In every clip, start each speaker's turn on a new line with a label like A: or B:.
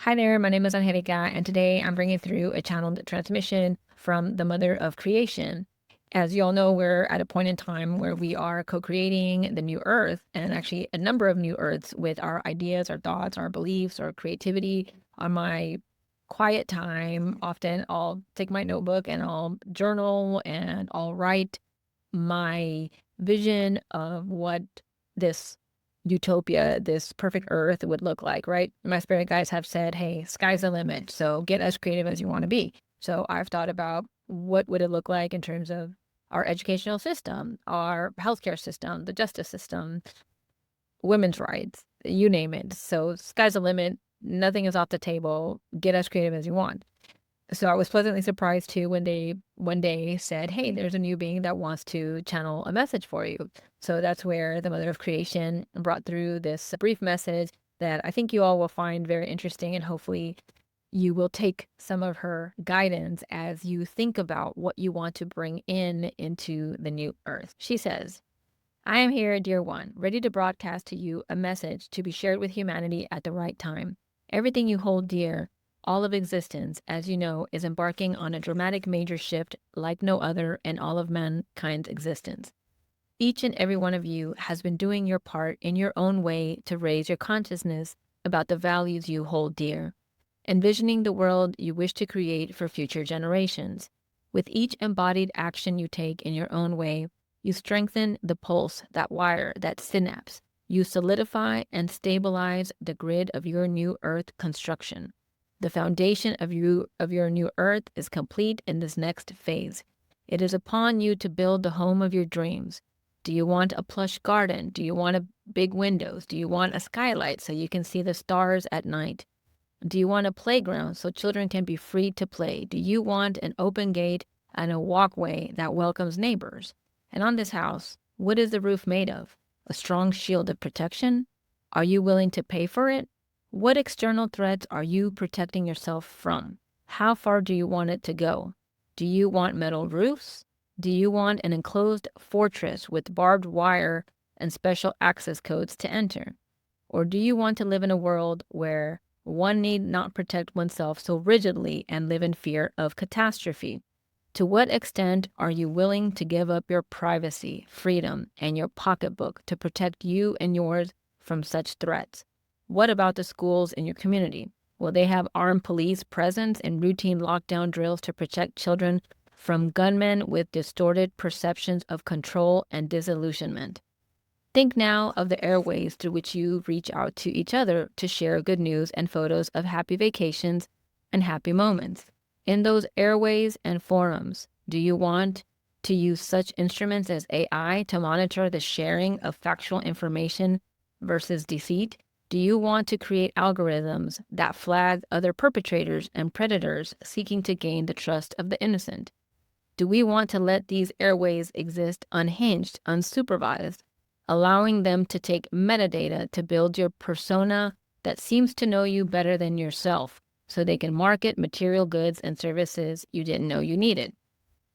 A: Hi there, my name is Angelica, and today I'm bringing through a channeled transmission from the Mother of Creation. As you all know, we're at a point in time where we are co-creating the new Earth, and actually a number of new Earths with our ideas, our thoughts, our beliefs, our creativity. On my quiet time, often I'll take my notebook and I'll journal and I'll write my vision of what this utopia, this perfect earth would look like, right? My spirit guides have said, hey, sky's the limit. So get as creative as you want to be. So I've thought about what would it look like in terms of our educational system, our healthcare system, the justice system, women's rights, you name it. So sky's the limit. Nothing is off the table. Get as creative as you want. So I was pleasantly surprised too when they one day said, hey, there's a new being that wants to channel a message for you. So that's where the Mother of Creation brought through this brief message that I think you all will find very interesting, and hopefully you will take some of her guidance as you think about what you want to bring into the new earth. She says, I am here, dear one, ready to broadcast to you a message to be shared with humanity at the right time. Everything you hold dear, all of existence, as you know, is embarking on a dramatic major shift like no other in all of mankind's existence. Each and every one of you has been doing your part in your own way to raise your consciousness about the values you hold dear, envisioning the world you wish to create for future generations. With each embodied action you take in your own way, you strengthen the pulse, that wire, that synapse. You solidify and stabilize the grid of your new earth construction. The foundation of your new earth is complete in this next phase. It is upon you to build the home of your dreams. Do you want a plush garden? Do you want big windows? Do you want a skylight so you can see the stars at night? Do you want a playground so children can be free to play? Do you want an open gate and a walkway that welcomes neighbors? And on this house, what is the roof made of? A strong shield of protection? Are you willing to pay for it? What external threats are you protecting yourself from? How far do you want it to go? Do you want metal roofs? Do you want an enclosed fortress with barbed wire and special access codes to enter? Or do you want to live in a world where one need not protect oneself so rigidly and live in fear of catastrophe? To what extent are you willing to give up your privacy, freedom, and your pocketbook to protect you and yours from such threats? What about the schools in your community? Will they have armed police presence and routine lockdown drills to protect children from gunmen with distorted perceptions of control and disillusionment? Think now of the airways through which you reach out to each other to share good news and photos of happy vacations and happy moments. In those airways and forums, do you want to use such instruments as AI to monitor the sharing of factual information versus deceit? Do you want to create algorithms that flag other perpetrators and predators seeking to gain the trust of the innocent? Do we want to let these airways exist unhinged, unsupervised, allowing them to take metadata to build your persona that seems to know you better than yourself, so they can market material goods and services you didn't know you needed?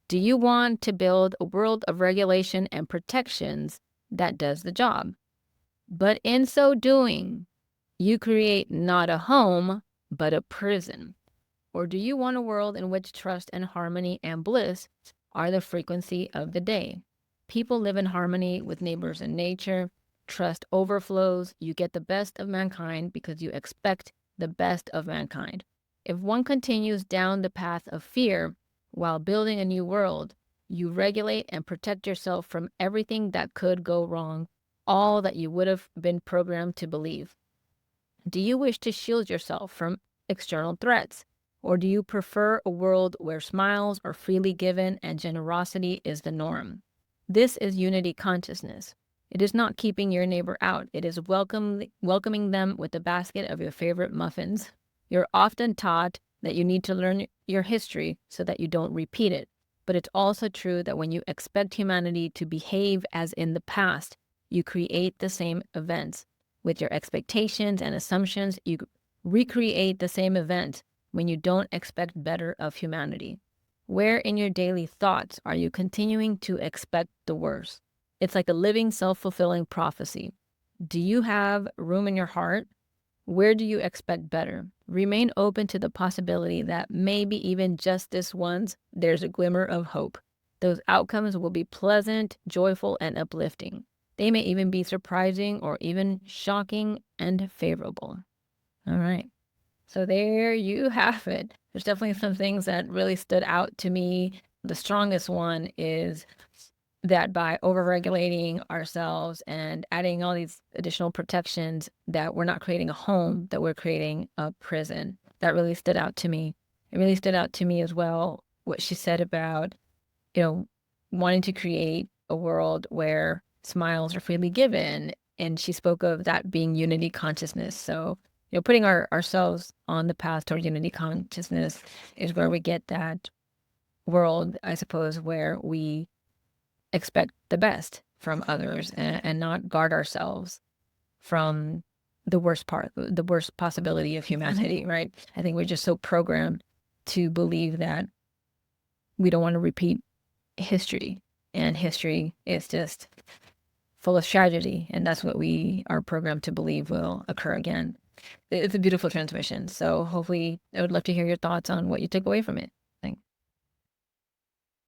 A: Do you want to build a world of regulation and protections that does the job? But in so doing, you create not a home, but a prison. Or do you want a world in which trust and harmony and bliss are the frequency of the day? People live in harmony with neighbors and nature. Trust overflows. You get the best of mankind because you expect the best of mankind. If one continues down the path of fear while building a new world, you regulate and protect yourself from everything that could go wrong, all that you would have been programmed to believe. Do you wish to shield yourself from external threats? Or do you prefer a world where smiles are freely given and generosity is the norm? This is unity consciousness. It is not keeping your neighbor out. It is welcoming them with a basket of your favorite muffins. You're often taught that you need to learn your history so that you don't repeat it. But it's also true that when you expect humanity to behave as in the past, you create the same events. With your expectations and assumptions, you recreate the same event when you don't expect better of humanity. Where in your daily thoughts are you continuing to expect the worst? It's like a living, self-fulfilling prophecy. Do you have room in your heart Where do you expect better? Remain open to the possibility that maybe even just this once, there's a glimmer of hope. Those outcomes will be pleasant, joyful, and uplifting. They may even be surprising or even shocking and favorable. All right. So there you have it. There's definitely some things that really stood out to me. The strongest one is that by overregulating ourselves and adding all these additional protections, that we're not creating a home, that we're creating a prison. That really stood out to me. It really stood out to me as well what she said about, you know, wanting to create a world where smiles are freely given. And she spoke of that being unity consciousness. So, putting ourselves on the path toward unity consciousness is where we get that world, I suppose, where we expect the best from others and not guard ourselves from the worst possibility of humanity, right? I think we're just so programmed to believe that we don't want to repeat history, and history is just full of tragedy, and that's what we are programmed to believe will occur again. It's a beautiful transmission. So hopefully, I would love to hear your thoughts on what you took away from it.